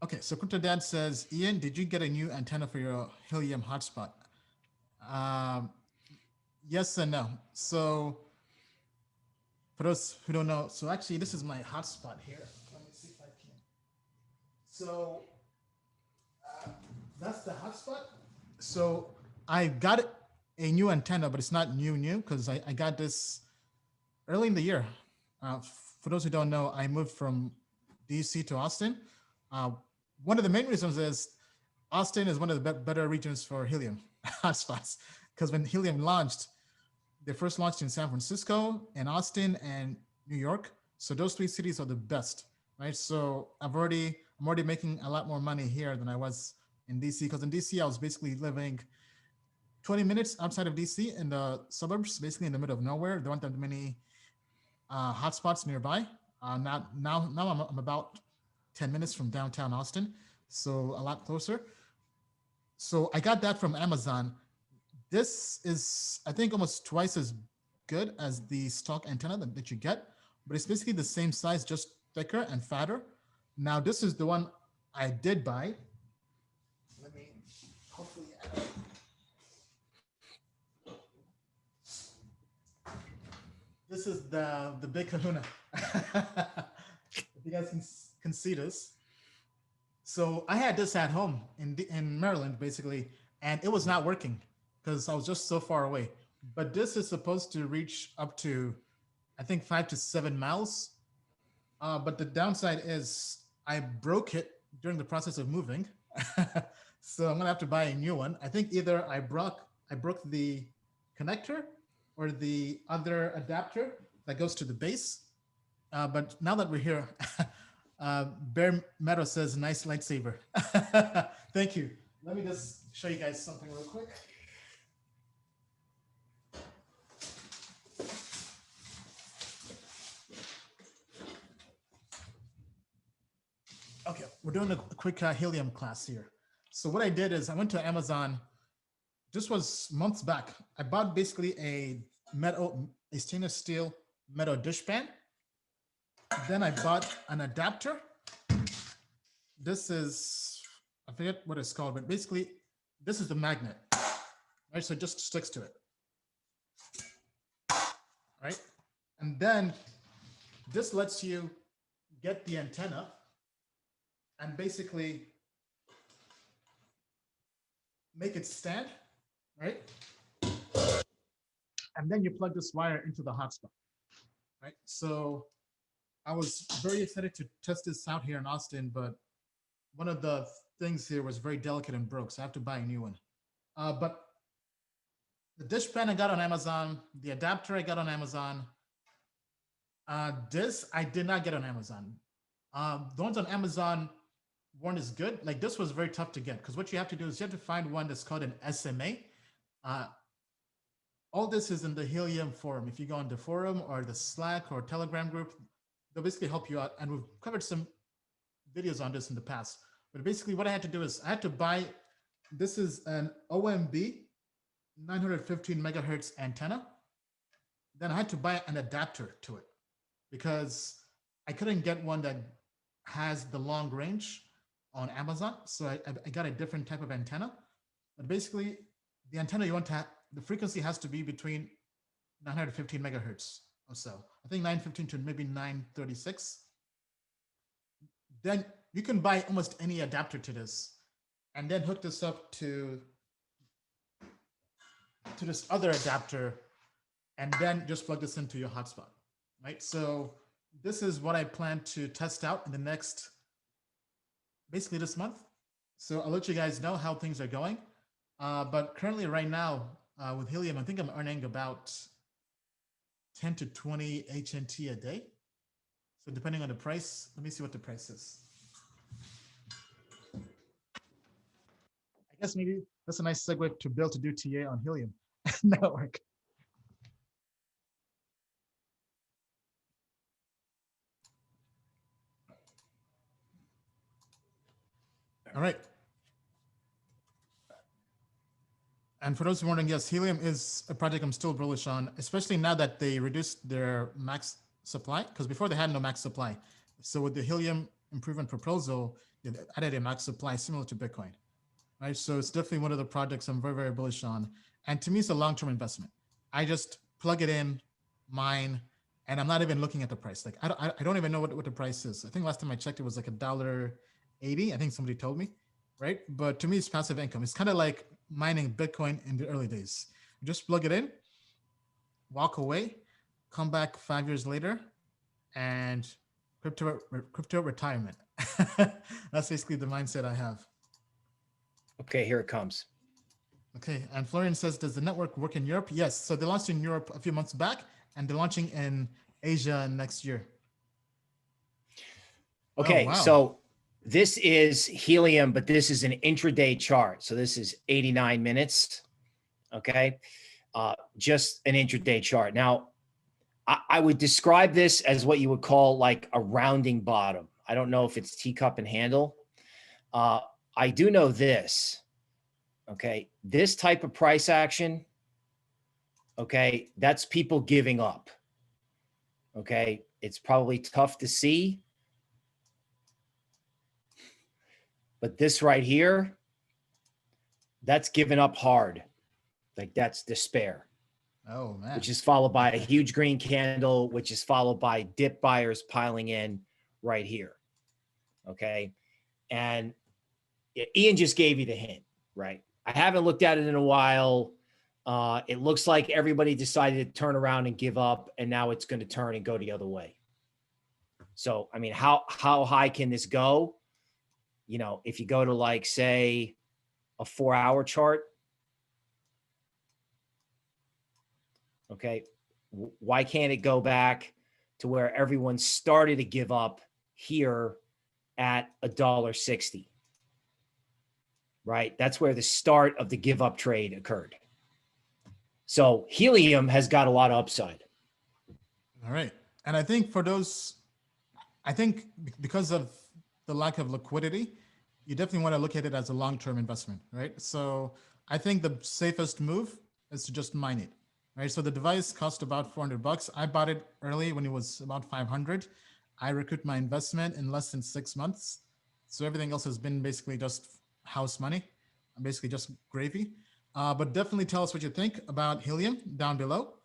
Okay, so Crypto Dad says, Ian, did you get a new antenna for your Helium hotspot? Um, yes and no. So for those who don't know, so actually this is my hotspot here. Let me see if I can. So that's the hotspot. So I got a new antenna, but it's not new because I got this early in the year. Uh, for those who don't know, I moved from DC to Austin. Uh, one of the main reasons is Austin is one of the better regions for Helium hotspots because when Helium launched, they first launched in San Francisco and Austin and New York. So those three cities are the best, right? So I'm already making a lot more money here than I was in DC because in DC I was basically living 20 minutes outside of DC in the suburbs, basically in the middle of nowhere. There weren't that many hotspots nearby. Now I'm about 10 minutes from downtown Austin, so a lot closer. So I got that from Amazon. This is, I think, almost twice as good as the stock antenna that you get, but it's basically the same size, just thicker and fatter. Now, this is the one I did buy. Let me hopefully add it. This is the big Kahuna. If you guys can see this. So I had this at home in Maryland, basically, and it was not working because I was just so far away. But this is supposed to reach up to, I think, 5 to 7 miles. But the downside is I broke it during the process of moving. So I'm gonna have to buy a new one. I think either I broke the connector or the other adapter that goes to the base. But now that we're here, Bear Meadow says, nice lightsaber. Thank you. Let me just show you guys something real quick. Okay, we're doing a quick Helium class here. So what I did is I went to Amazon. This was months back. I bought basically a stainless steel metal dishpan. Then I bought an adapter. This is, I forget what it's called, but basically this is the magnet, right? So it just sticks to it, right? And then this lets you get the antenna and basically make it stand, right? And then you plug this wire into the hotspot, right? So I was very excited to test this out here in Austin, but one of the things here was very delicate and broke, so I have to buy a new one. But the dishpan I got on Amazon, the adapter I got on Amazon. This I did not get on Amazon. The ones on Amazon weren't as good. Like this was very tough to get because what you have to do is you have to find one that's called an SMA. All this is in the Helium forum. If you go on the forum or the Slack or Telegram group, they'll basically help you out. And we've covered some videos on this in the past. But basically what I had to do is I had to buy, this is an OMB 915 megahertz antenna. Then I had to buy an adapter to it because I couldn't get one that has the long range on Amazon. So I got a different type of antenna. But basically the antenna you want to have, the frequency has to be between 915 megahertz or so. I think 915 to maybe 936. Then you can buy almost any adapter to this and then hook this up to this other adapter and then just plug this into your hotspot, right? So this is what I plan to test out in the next, basically this month. So I'll let you guys know how things are going. But currently right now with Helium, I think I'm earning about 10 to 20 HNT a day. So depending on the price, let me see what the price is. I guess maybe that's a nice segue to Bill to do TA on Helium network. All right. And for those who are wondering, yes, Helium is a project I'm still bullish on, especially now that they reduced their max supply, because before they had no max supply. So with the Helium improvement proposal, it added a max supply similar to Bitcoin, right? So it's definitely one of the projects I'm very, very bullish on. And to me, it's a long-term investment. I just plug it in, mine, and I'm not even looking at the price. Like I don't even know what the price is. I think last time I checked, it was like $1.80. I think somebody told me, right? But to me, it's passive income. It's kind of like mining Bitcoin in the early days. You just plug it in, walk away, come back 5 years later, and crypto retirement. That's basically the mindset I have. Okay, here it comes. Okay, and Florian says, does the network work in Europe? Yes, so they launched in Europe a few months back, and they're launching in Asia next year. Okay, Oh, wow. so this is Helium, but this is an intraday chart. So this is 89 minutes. Okay, just an intraday chart. Now, I would describe this as what you would call like a rounding bottom. I don't know if it's teacup and handle. I do know this. Okay, this type of price action, okay, that's people giving up. Okay, it's probably tough to see. But this right here, that's giving up hard. Like that's despair. Oh, man. Which is followed by a huge green candle, which is followed by dip buyers piling in right here. Okay. And Ian just gave you the hint, right? I haven't looked at it in a while. It looks like everybody decided to turn around and give up, and now it's going to turn and go the other way. So, I mean, how high can this go? You know, if you go to like, say, a 4-hour chart, okay, why can't it go back to where everyone started to give up here at $1.60? Right? That's where the start of the give up trade occurred. So Helium has got a lot of upside. All right. And I think for those, I think because of the lack of liquidity, you definitely want to look at it as a long-term investment, right? So I think the safest move is to just mine it, right? So the device cost about $400. I bought it early when it was about 500. I recouped my investment in less than 6 months. So everything else has been basically just house money, basically just gravy. But definitely tell us what you think about Helium down below.